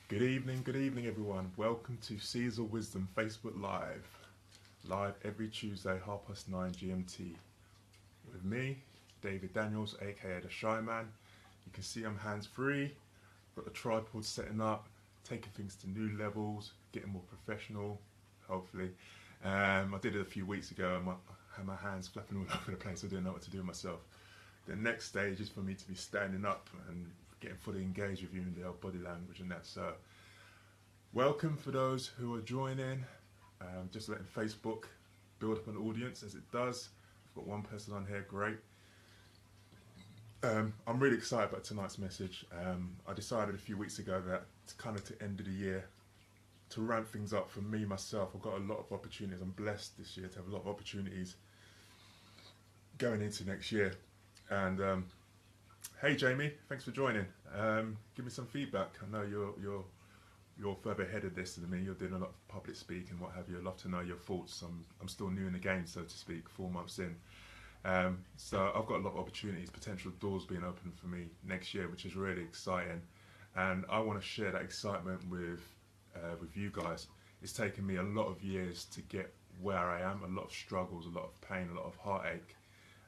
Good evening everyone. Welcome to Caesar Wisdom Facebook Live. Live every Tuesday, 9:30 GMT. With me, David Daniels, aka The Shy Man. You can see I'm hands-free, got the tripod setting up, taking things to new levels, getting more professional, hopefully. I did it a few weeks ago and I had my hands flapping all over the place. I didn't know what to do myself. The next stage is for me to be standing up and getting fully engaged with you in the body language and that. So welcome for those who are joining. Just letting Facebook build up an audience as it does. I've got one person on here, great. I'm really excited about tonight's message. I decided a few weeks ago that it's kind of to end of the year, to ramp things up for me, myself. I've got a lot of opportunities. I'm blessed this year to have a lot of opportunities going into next year. And hey Jamie, thanks for joining. Give me some feedback. I know you're further ahead of this than me. You're doing a lot of public speaking and what have you. I'd love to know your thoughts. I'm still new in the game, so to speak, 4 months in. So I've got a lot of opportunities, potential doors being opened for me next year, which is really exciting. And I want to share that excitement with you guys. It's taken me a lot of years to get where I am, a lot of struggles, a lot of pain, a lot of heartache.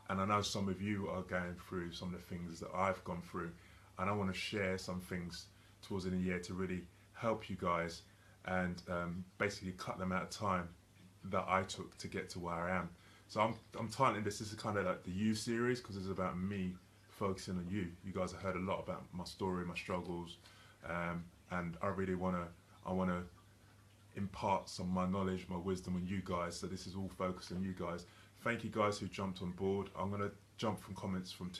And I know some of you are going through some of the things that I've gone through. And I want to share some things towards the end of the year to really help you guys and basically cut them out of time that I took to get to where I am. So I'm titling this is kind of like the You series, because it's about me focusing on you. You guys have heard a lot about my story, my struggles, and I really want to impart some of my knowledge, my wisdom on you guys. So this is all focused on you guys. Thank you guys who jumped on board. I'm going to jump from comments from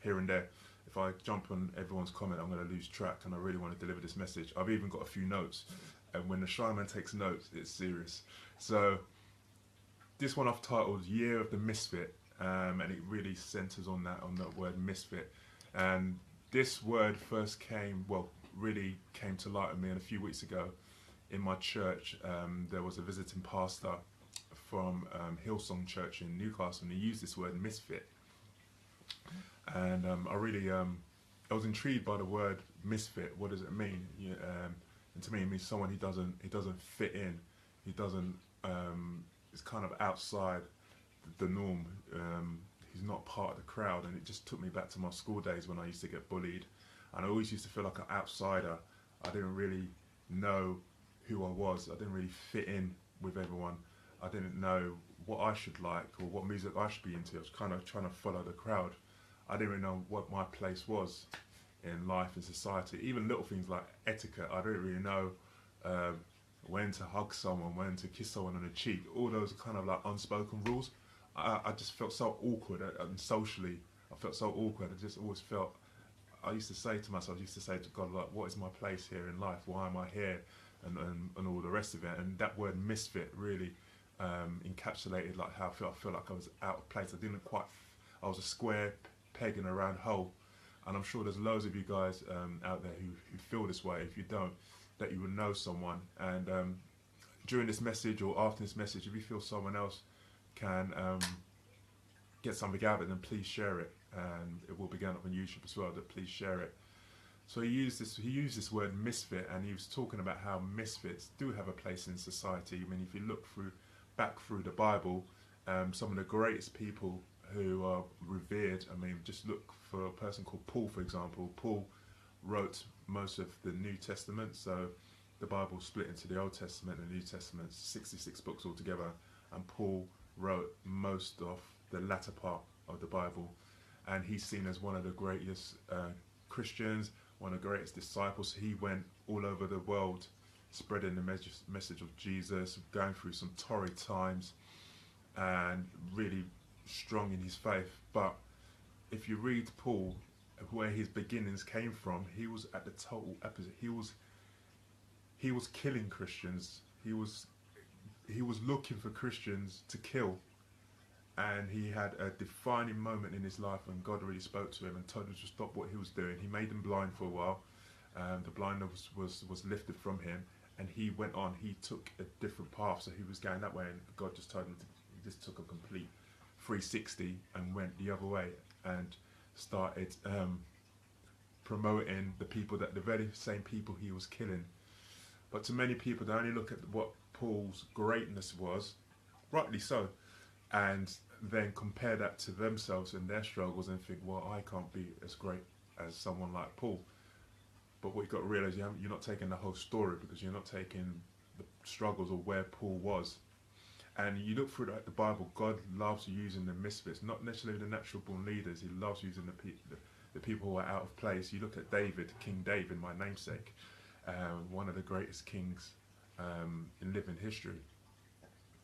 here and there. If I jump on everyone's comment, I'm going to lose track, and I really want to deliver this message. I've even got a few notes, and when the Shy Man takes notes, it's serious. So this one I've titled Year of the Misfit, and it really centers on that word misfit. And this word really came to light with me a few weeks ago in my church. There was a visiting pastor from Hillsong Church in Newcastle, and he used this word misfit. And I was intrigued by the word misfit. What does it mean? And to me, it means someone he doesn't fit in. He doesn't. It's kind of outside the norm. He's not part of the crowd, and it just took me back to my school days when I used to get bullied, and I always used to feel like an outsider. I didn't really know who I was. I didn't really fit in with everyone. I didn't know what I should like or what music I should be into. I was kind of trying to follow the crowd. I didn't really know what my place was in life and society. Even little things like etiquette, I didn't really know when to hug someone, when to kiss someone on the cheek. All those kind of like unspoken rules. I just felt so awkward, and socially I felt so awkward. I just always felt, I used to say to God, like, what is my place here in life? Why am I here? And all the rest of it. And that word misfit really encapsulated like how I felt like I was out of place. I was a square peg in a round hole. And I'm sure there's loads of you guys out there who feel this way. If you don't, that you will know someone. And during this message or after this message, if you feel someone else can get something out of it, then please share it. And it will be going up on YouTube as well, that please share it. So he used this word misfit, and he was talking about how misfits do have a place in society. I mean, if you look back through the Bible, some of the greatest people who are revered, I mean, just look for a person called Paul, for example. Paul wrote most of the New Testament, so the Bible split into the Old Testament and the New Testament, 66 books altogether, and Paul wrote most of the latter part of the Bible, and he's seen as one of the greatest Christians, one of the greatest disciples. He went all over the world spreading the message of Jesus, going through some torrid times and really strong in his faith. But if you read Paul, where his beginnings came from, he was at the total opposite. He was killing Christians. He was looking for Christians to kill. And he had a defining moment in his life when God really spoke to him and told him to stop what he was doing. He made him blind for a while. The blindness was lifted from him, and he went on. He took a different path, so he was going that way, and God just told him he just took a complete 360 and went the other way and started promoting the people, that the very same people he was killing. But to many people, they only look at what Paul's greatness was, rightly so, and then compare that to themselves and their struggles and think, well, I can't be as great as someone like Paul. But what you've got to realise, you're not taking the whole story, because you're not taking the struggles of where Paul was. And you look through the Bible, God loves using the misfits, not necessarily the natural born leaders. He loves using the people who are out of place. You look at David, King David, my namesake, one of the greatest kings in living history.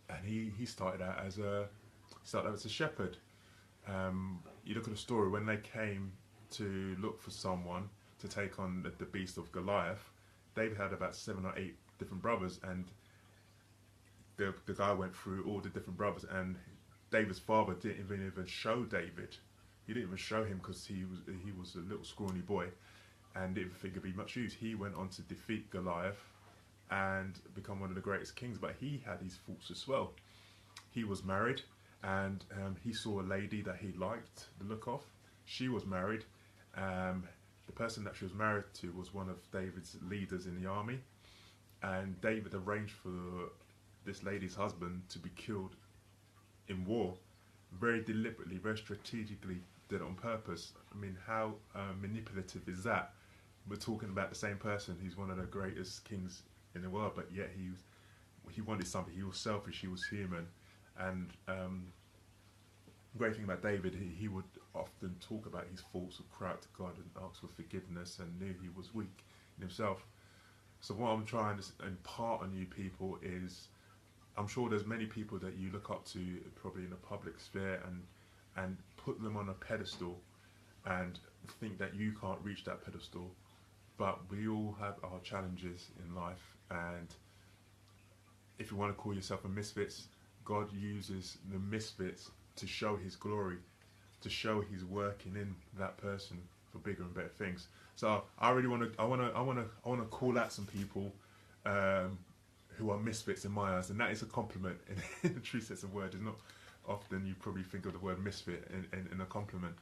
And he started out as a shepherd. You look at the story, when they came to look for someone to take on the beast of Goliath, David had about 7 or 8 different brothers, and the guy went through all the different brothers, and David's father didn't even show David. He didn't even show him, because he was a little scrawny boy and didn't think it'd be much use. He went on to defeat Goliath and become one of the greatest kings, but he had his faults as well. He was married, and he saw a lady that he liked the look of. She was married. The person that she was married to was one of David's leaders in the army, and David arranged for this lady's husband to be killed in war, very deliberately, very strategically, did it on purpose. I mean, how manipulative is that? We're talking about the same person who's one of the greatest kings in the world, but yet he wanted something. He was selfish, he was human. And great thing about David, he would often talk about his faults, or cry out to God and ask for forgiveness, and knew he was weak in himself. So what I'm trying to impart on you people is, I'm sure there's many people that you look up to, probably in the public sphere, and put them on a pedestal and think that you can't reach that pedestal. But we all have our challenges in life, and if you want to call yourself a misfit, God uses the misfits to show his glory, to show he's working in that person for bigger and better things. So I really want to call out some people who are misfits in my eyes, and that is a compliment in the true sense of word. It's not often you probably think of the word misfit in a compliment.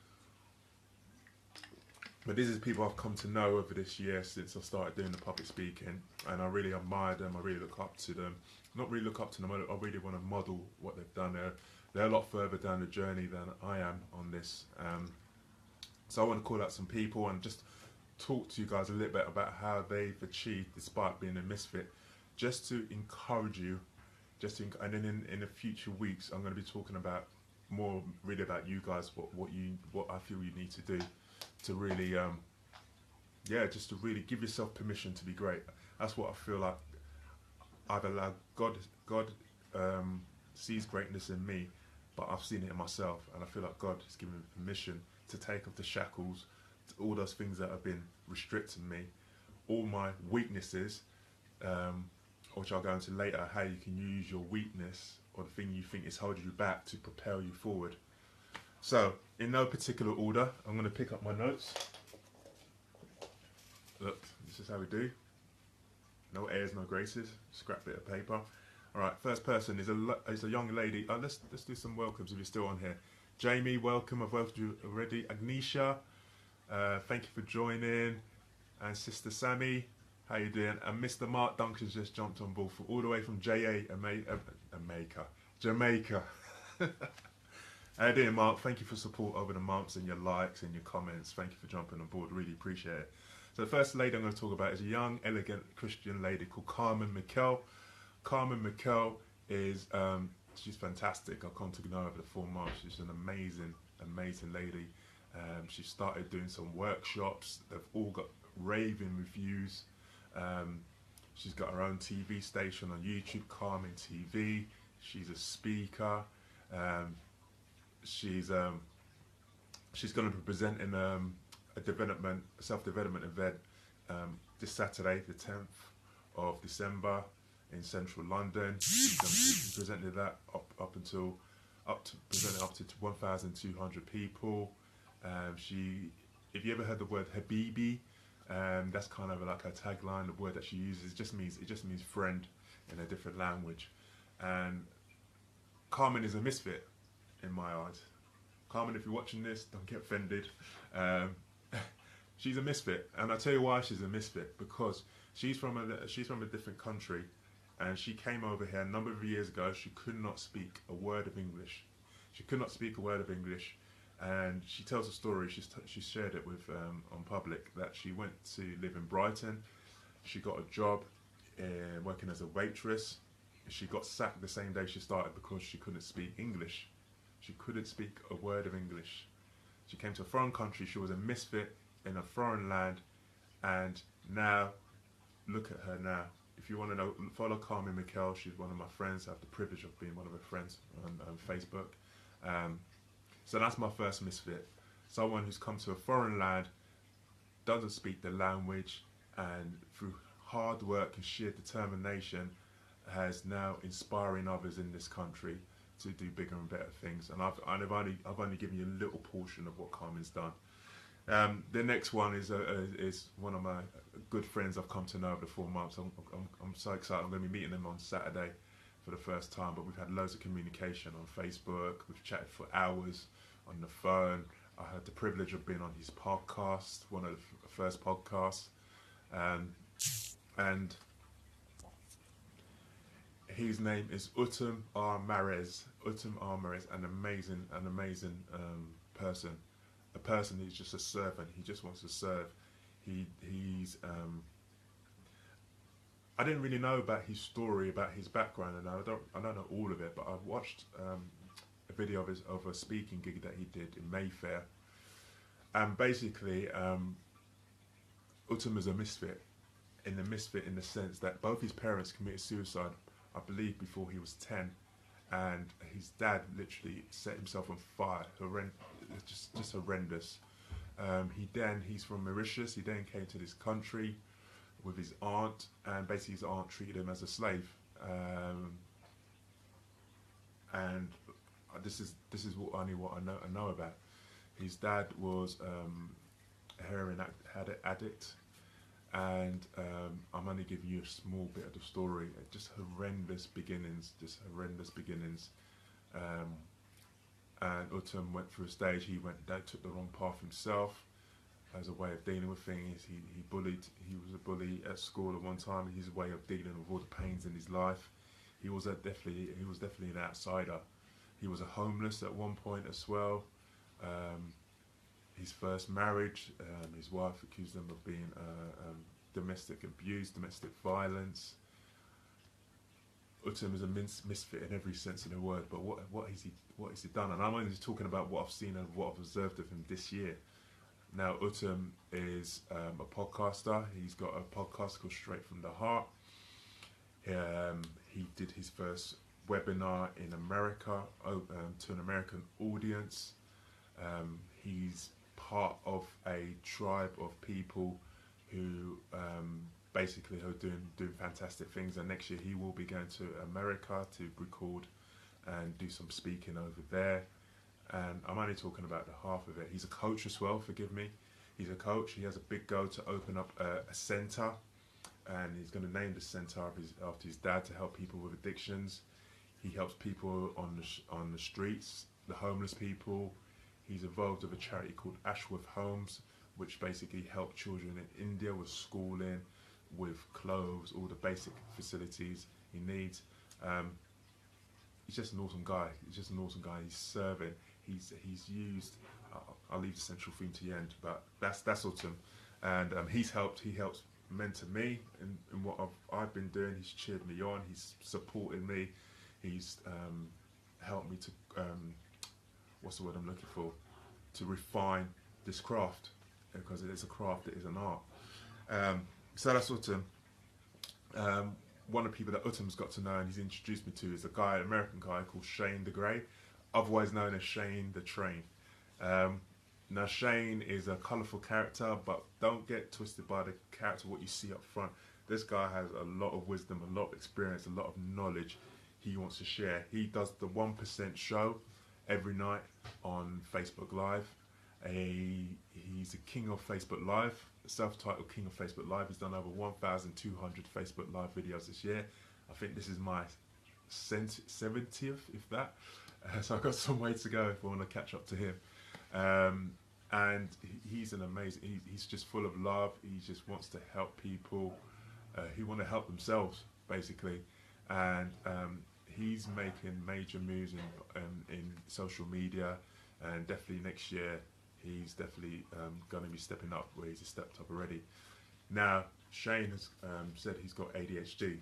But these are people I've come to know over this year since I started doing the public speaking, and I really admire them. I really look up to them. Not really look up to them, I really want to model what they've done. They're a lot further down the journey than I am on this. So I want to call out some people and just talk to you guys a little bit about how they've achieved despite being a misfit, just to encourage you. And then in the future weeks, I'm going to be talking about more really about you guys, what I feel you need to do to really, just to really give yourself permission to be great. That's what I feel like I've allowed. God sees greatness in me, but I've seen it in myself, and I feel like God has given me permission to take off the shackles, to all those things that have been restricting me, all my weaknesses, which I'll go into later, how you can use your weakness or the thing you think is holding you back to propel you forward. So, in no particular order, I'm going to pick up my notes. Look, this is how we do. No airs, no graces. Scrap bit of paper. All right, first person is a young lady. Let's do some welcomes if you're still on here. Jamie, welcome. I've welcomed you already. Agnisha, thank you for joining. And Sister Sammy, how you doing? And Mr. Mark Duncan's just jumped on board all the way from Jamaica. How you doing, Mark? Thank you for support over the months and your likes and your comments. Thank you for jumping on board. Really appreciate it. So the first lady I'm going to talk about is a young, elegant Christian lady called Carmen McKell. Carmen McKell is, she's fantastic. I've come to know her over the 4 months. She's an amazing, amazing lady. She started doing some workshops. They've all got raving reviews. She's got her own TV station on YouTube, Carmen TV. She's a speaker. She's going to be presenting a self-development event this Saturday, the 10th of December in central London. She's going to be presenting that up to 1,200 people. If you ever heard the word Habibi, that's kind of like her tagline. The word that she uses just means friend in a different language. And Carmen is a misfit in my eyes. Carmen, if you're watching this, don't get offended. She's a misfit, and I tell you why she's a misfit, because she's from a different country, and she came over here a number of years ago. She could not speak a word of English. She could not speak a word of English, and she tells a story. She shared it with on public, that she went to live in Brighton. She got a job working as a waitress. She got sacked the same day she started because she couldn't speak English. She couldn't speak a word of English. She came to a foreign country. She was a misfit in a foreign land, and now look at her now. If you want to know, follow Carmen Mikel. She's one of my friends. I have the privilege of being one of her friends on Facebook. So that's my first misfit. Someone who's come to a foreign land, doesn't speak the language, and through hard work and sheer determination has now inspiring others in this country to do bigger and better things. And I've only given you a little portion of what Carmen's done. The next one is one of my good friends I've come to know over the 4 months. I'm so excited. I'm going to be meeting him on Saturday for the first time, but we've had loads of communication on Facebook. We've chatted for hours on the phone. I had the privilege of being on his podcast, one of the first podcasts, and his name is Utum R. Marez. Utum R. Marez, an amazing person. A person who's just a servant. He just wants to serve. He's I didn't really know about his story, about his background, and I don't know all of it, but I've watched a video of a speaking gig that he did in Mayfair, and basically Utum is a misfit in the sense that both his parents committed suicide, I believe, before he was 10, and his dad literally set himself on fire. Just horrendous. He's from Mauritius. He then came to this country with his aunt, and basically his aunt treated him as a slave. And this is only what I know about. His dad was a heroin addict, and I'm only giving you a small bit of the story. Just horrendous beginnings. And Utum went through a stage. He took the wrong path himself as a way of dealing with things. He was a bully at school at one time. His way of dealing with all the pains in his life. He was definitely an outsider. He was a homeless at one point as well. His first marriage, his wife accused him of being domestic abuse, domestic violence. Utum is a misfit in every sense of the word, but what has he done? And I'm only just talking about what I've seen and what I've observed of him this year. Now, Utum is a podcaster. He's got a podcast called Straight from the Heart. He did his first webinar in America to an American audience. He's part of a tribe of people who basically are doing fantastic things, and next year he will be going to America to record and do some speaking over there. And I'm only talking about the half of it. He's a coach as well, forgive me. He's a coach. He has a big goal to open up a centre, and he's going to name the centre after his dad, to help people with addictions. He helps people on the streets, the homeless people. He's involved with a charity called Ashworth Homes, which basically help children in India with schooling, with clothes, all the basic facilities he needs. He's just an awesome guy. He's He's serving. He's used. I'll leave the central theme to the end, but that's Utum, and he helps mentor me in what I've been doing. He's cheered me on. He's supported me. He's helped me to what's the word I'm looking for? To refine this craft, because it is a craft. It is an art. So that's Utum. One of the people that Utum's got to know and he's introduced me to is an American guy called Shane the Grey, otherwise known as Shane the Train. Now Shane is a colourful character, but don't get twisted by the character, what you see up front. This guy has a lot of wisdom, a lot of experience, a lot of knowledge he wants to share. He does the 1% show every night on Facebook Live. He's a king of Facebook Live, self-titled king of Facebook Live. He's done over 1,200 Facebook Live videos this year. I think this is my 70th, if that. So I've got some way to go if I want to catch up to him. and he's an amazing. He's just full of love. He just wants to help people. He want to help themselves basically, and he's making major moves in social media, and definitely next year he's definitely going to be stepping up where he's stepped up already. Now Shane has said he's got ADHD,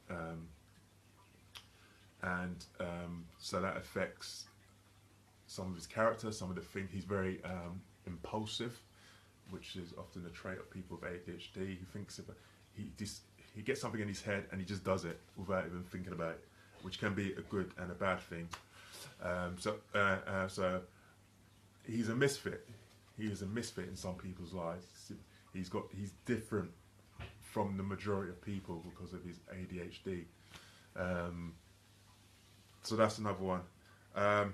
um, and so that affects some of his character, some of the things. He's very impulsive, which is often a trait of people with ADHD. He thinks about he gets something in his head and he just does it without even thinking about it, which can be a good and a bad thing. So he's a misfit. He is a misfit in some people's lives. He's different from the majority of people because of his ADHD. So that's another one. How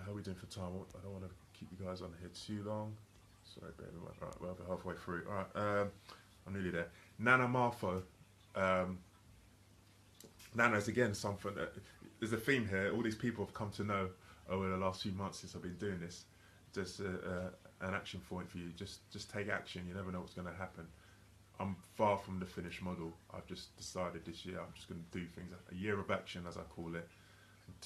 are we doing for time? I don't want to keep you guys on here too long. Sorry, baby. Right, we're halfway through. All right, I'm nearly there. Nana Marfo. Nana's again something that there's a theme here. All these people have come to know over the last few months since I've been doing this. Just an action point for you. Just take action. You never know what's going to happen. I'm far from the finished model. I've just decided this year I'm just going to do things. A year of action, as I call it. I've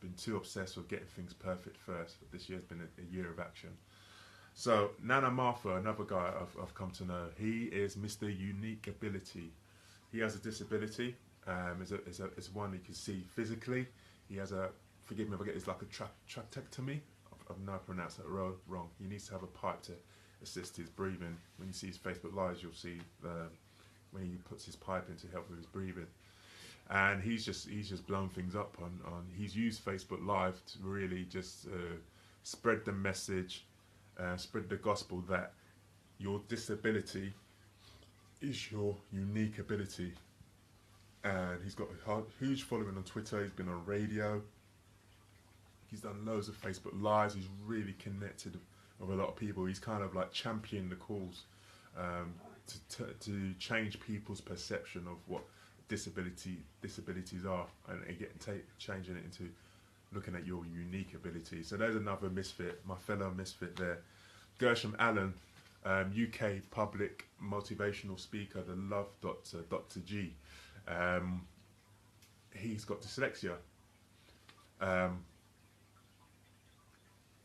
been too obsessed with getting things perfect first. But this year's been a year of action. So Nana Martha, another guy I've come to know, he is Mr. Unique Ability. He has a disability. It's one you can see physically. He has a, forgive me if I get, it's like a trachectomy. I've now pronounced that wrong. He needs to have a pipe to assist his breathing. When you see his Facebook Lives, you'll see when he puts his pipe in to help with his breathing. And he's just blown things up on he's used Facebook Live to really just spread the message, spread the gospel that your disability is your unique ability. And he's got a huge following on Twitter. He's been on radio. He's done loads of Facebook Lives. He's really connected with a lot of people. He's kind of like championing the cause to change people's perception of what disabilities are, and changing it into looking at your unique ability. So there's another misfit, my fellow misfit there. Gershom Allen, UK public motivational speaker, the love doctor, Dr. G. He's got dyslexia.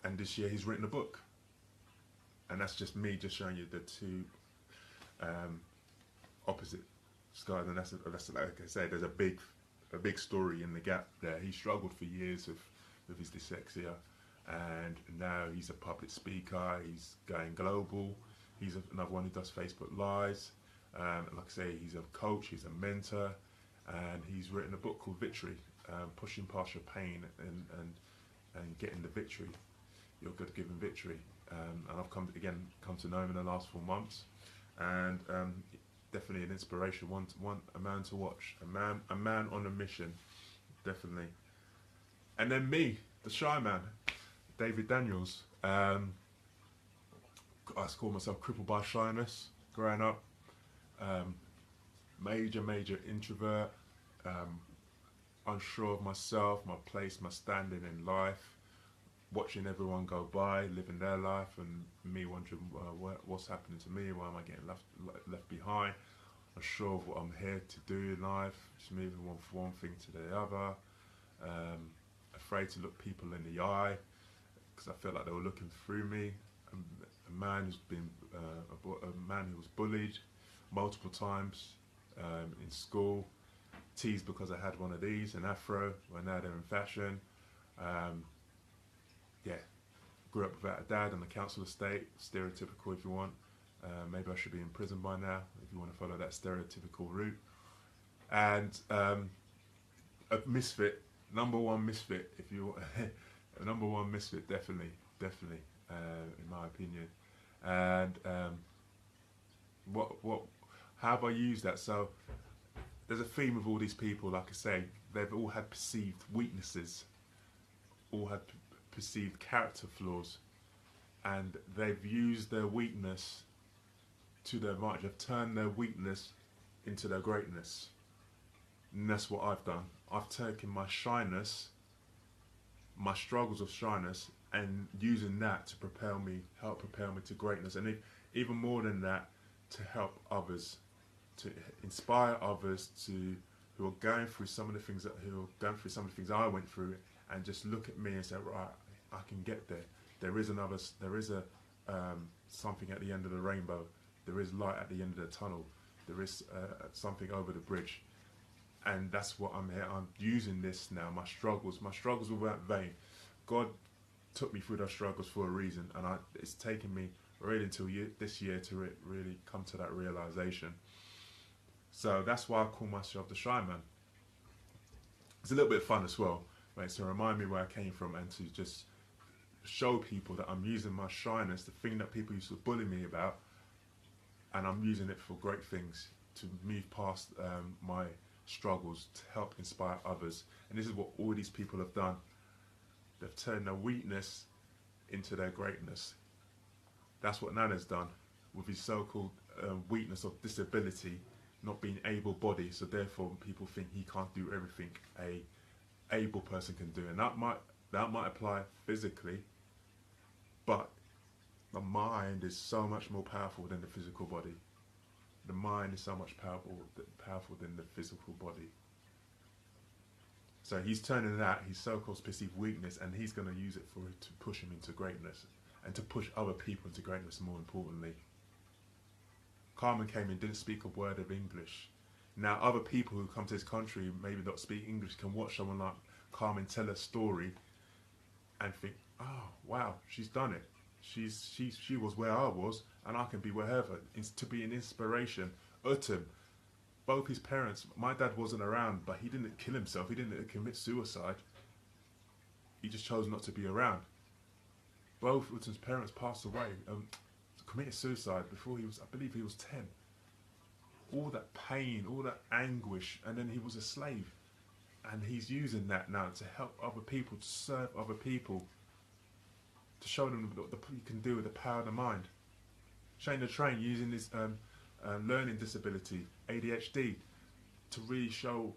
And this year he's written a book. And that's just me just showing you the two opposite skies. And that's like I said, there's a big story in the gap there. He struggled for years with his dyslexia, and now he's a public speaker. He's going global. He's another one who does Facebook Lives. Like I say, he's a coach, he's a mentor, and he's written a book called Victory, pushing past your pain and getting the victory, your God-given victory. And I've come to know him in the last 4 months, and definitely an inspiration, a man to watch, a man on a mission, definitely. And then me, the shy man, David Daniels. I call myself crippled by shyness growing up. Major introvert, unsure of myself, my place, my standing in life, watching everyone go by, living their life, and me wondering what's happening to me, why am I getting left behind, unsure of what I'm here to do in life, just moving from one thing to the other, afraid to look people in the eye, because I felt like they were looking through me. A man who's been, a man who was bullied multiple times in school, teased because I had one of these, an afro, well now they're in fashion. Yeah, grew up without a dad on the council estate, stereotypical if you want. Maybe I should be in prison by now if you want to follow that stereotypical route. And a misfit, number one misfit, if you a number one misfit, definitely, in my opinion. And how have I used that? So there's a theme of all these people. Like I say, they've all had perceived weaknesses, all had perceived character flaws, and they've used their weakness to their advantage. They've turned their weakness into their greatness, and that's what I've done. I've taken my shyness, my struggles of shyness, and using that to help propel me to greatness, and even more than that, to help others, to inspire others to who are going through some of the things I went through, and just look at me and say, right, I can get there. There is a something at the end of the rainbow. There is light at the end of the tunnel. There is something over the bridge, and that's what I'm here. I'm using this now. My struggles weren't vain. God took me through those struggles for a reason, and it's taken me really until this year to really come to that realization. So that's why I call myself the Shy Man. It's a little bit of fun as well, right? To remind me where I came from, and to just show people that I'm using my shyness, the thing that people used to bully me about, and I'm using it for great things, to move past my struggles, to help inspire others. And this is what all these people have done. They've turned their weakness into their greatness. That's what Nana's done with his so-called weakness of disability, not being able-bodied, so therefore people think he can't do everything a able person can do, and that might apply physically, but the mind is so much more powerful than the physical body. The mind is so much powerful than the physical body. So he's turning that, his so-called perceived weakness, and he's going to use it to push him into greatness, and to push other people into greatness, more importantly. Carmen came in, didn't speak a word of English. Now other people who come to this country, maybe not speak English, can watch someone like Carmen tell a story and think, oh wow, she's done it. She was where I was, and I can be wherever. It's to be an inspiration. Utum, both his parents, my dad wasn't around, but he didn't kill himself, he didn't commit suicide. He just chose not to be around. Both Utum's parents passed away, committed suicide before I believe he was 10. All that pain, all that anguish, and then he was a slave. And he's using that now to help other people, to serve other people, to show them what you can do with the power of the mind. Shane the Train using his learning disability, ADHD, to really show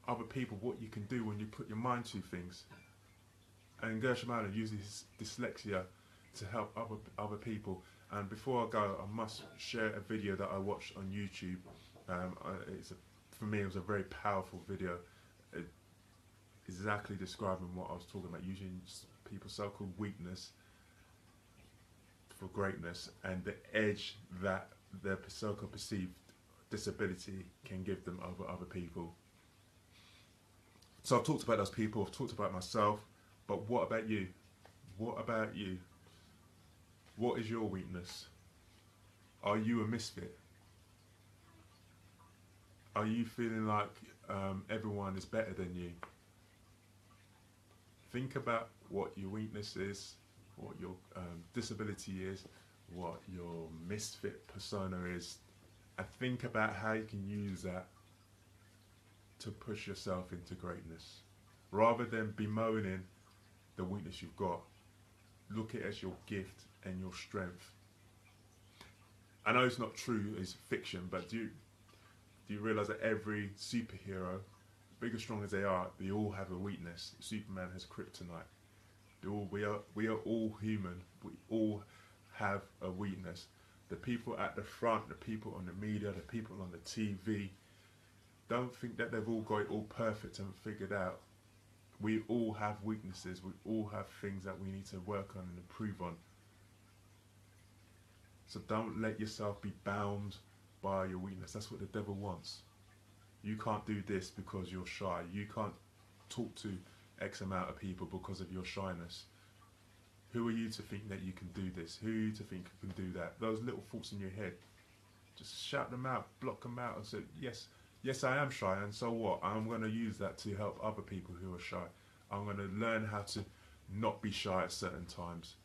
other people what you can do when you put your mind to things. And Gershom Allen uses his dyslexia to help other people. And before I go, I must share a video that I watched on YouTube. For me, it was a very powerful video, exactly describing what I was talking about, using people's so-called weakness for greatness, and the edge that their so-called perceived disability can give them over other people. So I've talked about those people, I've talked about myself, but what about you? What about you? What is your weakness? Are you a misfit? Are you feeling like everyone is better than you? Think about what your weakness is, what your disability is, what your misfit persona is, and think about how you can use that to push yourself into greatness. Rather than bemoaning the weakness you've got, look at it as your gift and your strength. I know it's not true, it's fiction, but do you realise that every superhero, big or strong as they all have a weakness? Superman has kryptonite. We are all human. We all have a weakness. The people at the front, the people on the media, the people on the TV, don't think that they've all got it all perfect and figured out. We all have weaknesses. We all have things that we need to work on and improve on. So don't let yourself be bound by your weakness. That's what the devil wants. You can't do this because you're shy. You can't talk to X amount of people because of your shyness. Who are you to think that you can do this? Who are you to think you can do that? Those little thoughts in your head, just shout them out, block them out, and say, yes, I am shy, and so what? I'm going to use that to help other people who are shy. I'm going to learn how to not be shy at certain times.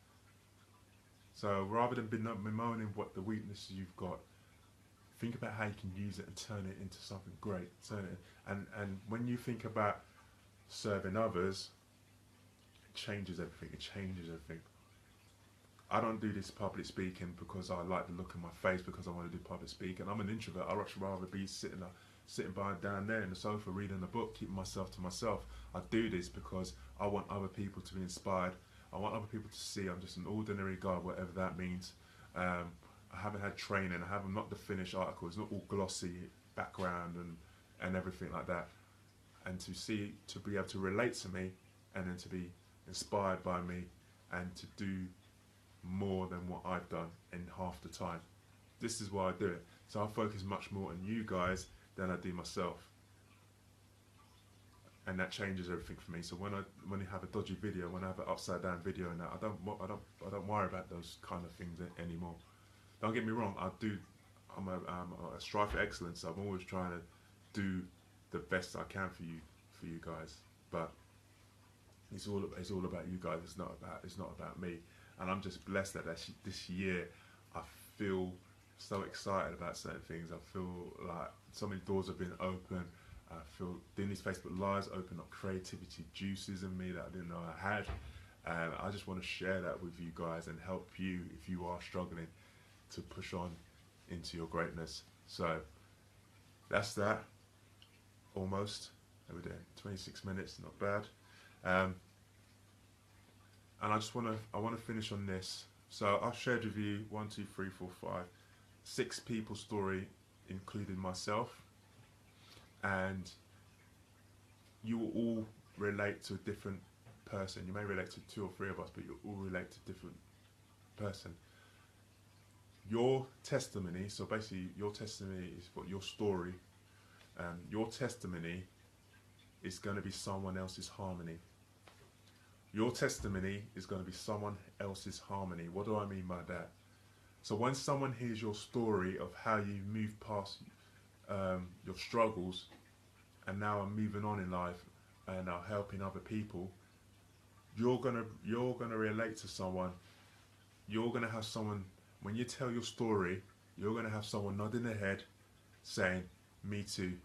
So rather than bemoaning what the weaknesses you've got, think about how you can use it and turn it into something great. And when you think about serving others, it changes everything. It changes everything. I don't do this public speaking because I like the look in my face, because I want to do public speaking. I'm an introvert. I'd rather be sitting by down there in the sofa reading a book, keeping myself to myself. I do this because I want other people to be inspired. I want other people to see I'm just an ordinary guy, whatever that means. I haven't had training. I'm not the finished article. It's not all glossy background and everything like that. And to be able to relate to me, and then to be inspired by me, and to do more than what I've done in half the time. This is why I do it. So I focus much more on you guys than I do myself. And that changes everything for me. So when you have a dodgy video, when I have an upside down video, and that, I don't worry about those kind of things anymore. Don't get me wrong. I'm a strive for excellence. So I'm always trying to do the best I can for you guys. But it's all about you guys. It's not about me. And I'm just blessed that this year I feel so excited about certain things. I feel like so many doors have been open. I feel doing these Facebook Lives open up creativity juices in me that I didn't know I had. And I just want to share that with you guys and help you if you are struggling to push on into your greatness. So that's that. Almost. We're doing 26 minutes, not bad. And I want to finish on this. So I've shared with you 6 people's story, including myself. And you will all relate to a different person. You may relate to 2 or 3 of us, but you all relate to a different person. Your testimony, so basically your testimony is what your story, your testimony is going to be someone else's harmony. Your testimony is going to be someone else's harmony. What do I mean by that? So when someone hears your story of how you moved past your struggles, and now I'm moving on in life and now helping other people, you're gonna relate to someone. You're gonna have someone, when you tell your story, you're gonna have someone nodding their head, saying, "Me too."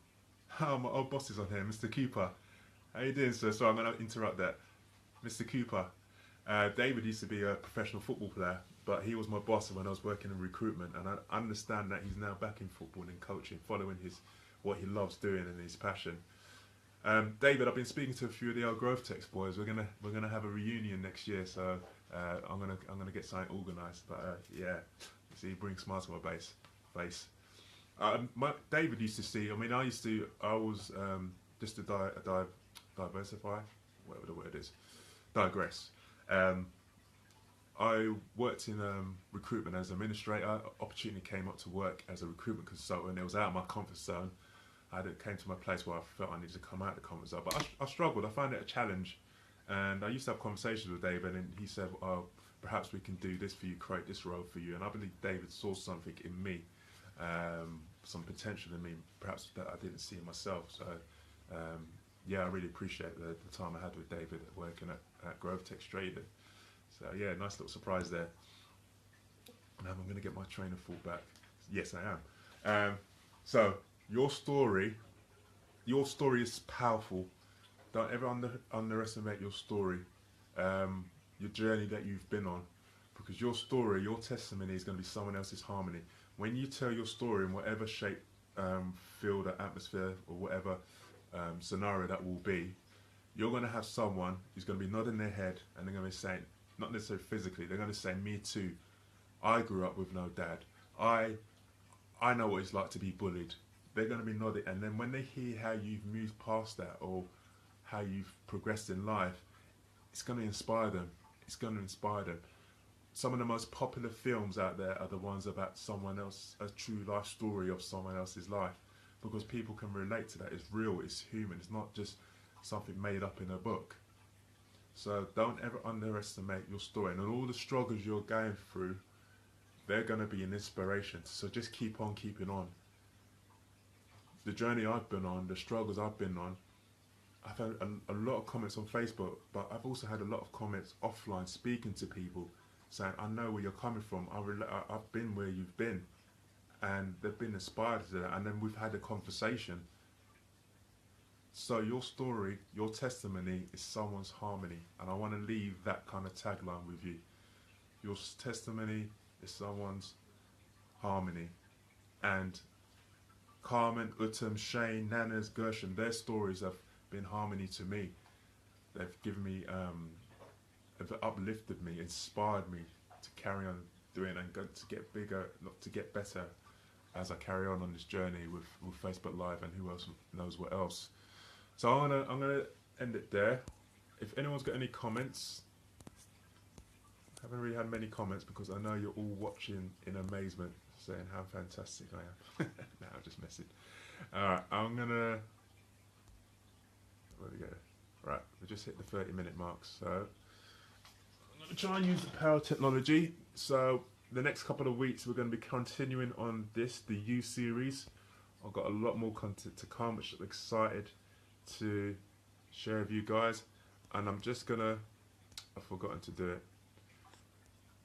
Oh, my old boss is on here, Mr. Cooper. How you doing, sir? Sorry, I'm gonna interrupt that. Mr. Cooper. David used to be a professional football player, but he was my boss when I was working in recruitment, and I understand that he's now back in football and coaching, following what he loves doing and his passion. David, I've been speaking to a few of the old Growth Techs boys. We're gonna have a reunion next year, so I'm gonna get something organised. But yeah, see, bring smiles to my face. David used to see. I mean, I was just to diversify, whatever the word is, digress. I worked in recruitment as an administrator. Opportunity came up to work as a recruitment consultant. It was out of my comfort zone. Came to my place where I felt I needed to come out of the comfort zone. But I struggled. I found it a challenge. And I used to have conversations with David, and he said, "Oh, perhaps we can do this for you, create this role for you." And I believe David saw something in me, some potential in me, perhaps that I didn't see in myself. So, yeah, I really appreciate the time I had with David working at Growth Tech Trading. So yeah, nice little surprise there. Now I'm going to get my train of thought back. Yes, I am. So your story is powerful. Don't ever underestimate your story, your journey that you've been on, because your story, your testimony is going to be someone else's harmony. When you tell your story in whatever shape, field, or atmosphere, or whatever scenario that will be, you're going to have someone who's going to be nodding their head, and they're going to be saying, not necessarily physically, they're going to say, "Me too. I grew up with no dad. I know what it's like to be bullied." They're going to be nodding, and then when they hear how you've moved past that, or how you've progressed in life, it's going to inspire them. It's going to inspire them. Some of the most popular films out there are the ones about someone else, a true life story of someone else's life, because people can relate to that. It's real, it's human, it's not just something made up in a book. So don't ever underestimate your story, and all the struggles you're going through, they're going to be an inspiration. So just keep on keeping on. The journey I've been on, the struggles I've been on, I've had a lot of comments on Facebook, but I've also had a lot of comments offline, speaking to people, saying, "I know where you're coming from. I've been where you've been," and they've been inspired to that. And then we've had a conversation. So your story, your testimony is someone's harmony, and I want to leave that kind of tagline with you. Your testimony is someone's harmony. And Carmen, Utam, Shane, Nanas, Gershon, their stories have been harmony to me. They've given me have uplifted me, inspired me to carry on doing and go to get bigger, not to get better as I carry on this journey with Facebook Live and who else knows what else. So I'm gonna end it there. If anyone's got any comments, I haven't really had many comments because I know you're all watching in amazement, saying how fantastic I am. Nah, I'm just messing. Alright, I'm gonna, where we go? Right, we just hit the 30-minute mark, so I'm gonna try and use the power of technology. So the next couple of weeks we're going to be continuing on this, the U series. I've got a lot more content to come, which I'm excited to share with you guys. And I'm just gonna, I've forgotten to do it.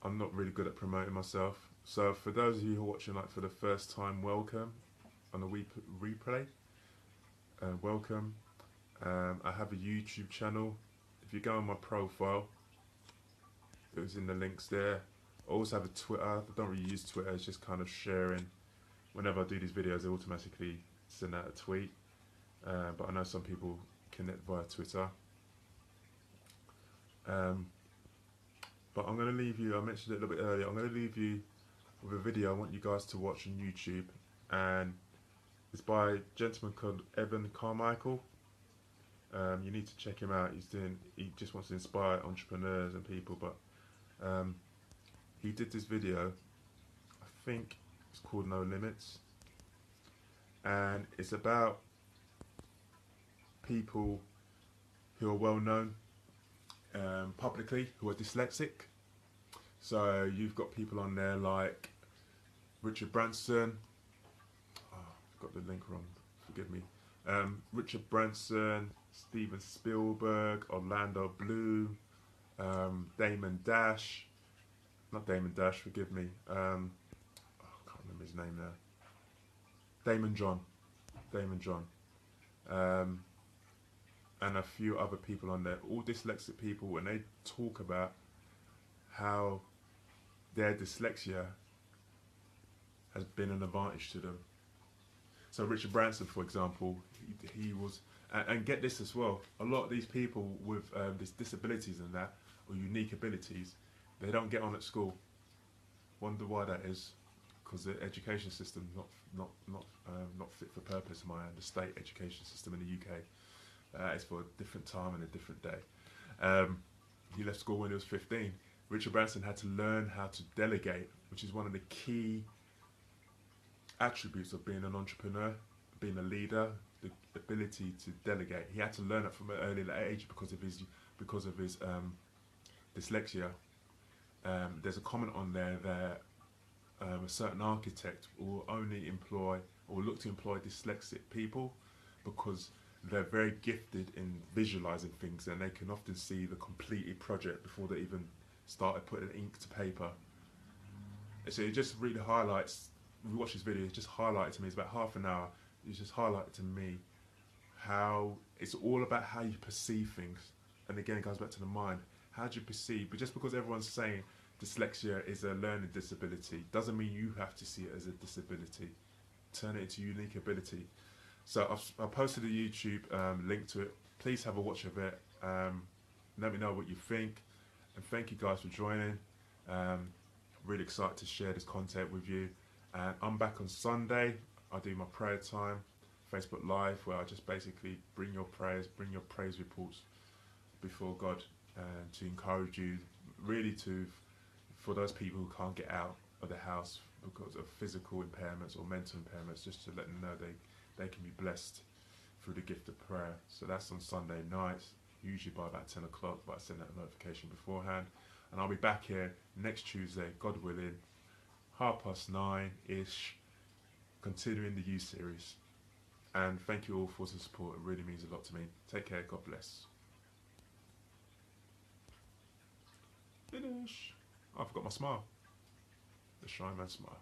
I'm not really good at promoting myself. So for those of you who are watching like for the first time, welcome on the replay. Welcome. I have a YouTube channel. If you go on my profile, it was in the links there. I also have a Twitter. I don't really use Twitter, it's just kind of sharing. Whenever I do these videos, they automatically send out a tweet. But I know some people connect via Twitter. But I'm going to leave you, I mentioned it a little bit earlier, I'm going to leave you with a video I want you guys to watch on YouTube. And it's by a gentleman called Evan Carmichael. You need to check him out. He just wants to inspire entrepreneurs and people, but he did this video, I think it's called No Limits, and it's about people who are well known publicly who are dyslexic. So you've got people on there like Richard Branson, oh, I've got the link wrong, forgive me, Richard Branson, Steven Spielberg, Orlando Bloom, Damon Dash, not Damon Dash, forgive me, oh, I can't remember his name now, Damon John, and a few other people on there, all dyslexic people, when they talk about how their dyslexia has been an advantage to them. So Richard Branson, for example, he was, and get this as well, a lot of these people with these disabilities and that, or unique abilities, they don't get on at school. Wonder why that is? Because the education system not fit for purpose. The state education system in the UK is for a different time and a different day. He left school when he was 15. Richard Branson had to learn how to delegate, which is one of the key attributes of being an entrepreneur, being a leader, the ability to delegate. He had to learn it from an early age because of his dyslexia. There's a comment on there that a certain architect will only employ or look to employ dyslexic people because they're very gifted in visualizing things and they can often see the completed project before they even started putting ink to paper. So it just really highlights, if you watch this video, it just highlighted to me, it's about half an hour, it's just highlighted to me how it's all about how you perceive things. And again, it goes back to the mind. How do you perceive? But just because everyone's saying dyslexia is a learning disability doesn't mean you have to see it as a disability. Turn it into unique ability. So I've posted a YouTube link to it. Please have a watch of it. Let me know what you think. And thank you guys for joining. Really excited to share this content with you. And I'm back on Sunday. I do my prayer time, Facebook Live, where I just basically bring your prayers, bring your praise reports before God, and to encourage you, really for those people who can't get out of the house because of physical impairments or mental impairments, just to let them know they can be blessed through the gift of prayer. So that's on Sunday nights, usually by about 10 o'clock, but I send out a notification beforehand. And I'll be back here next Tuesday, God willing, 9:30ish, continuing the U series. And thank you all for the support, it really means a lot to me. Take care, God bless. Finish. Oh, I forgot my smile. The Shy Man smile.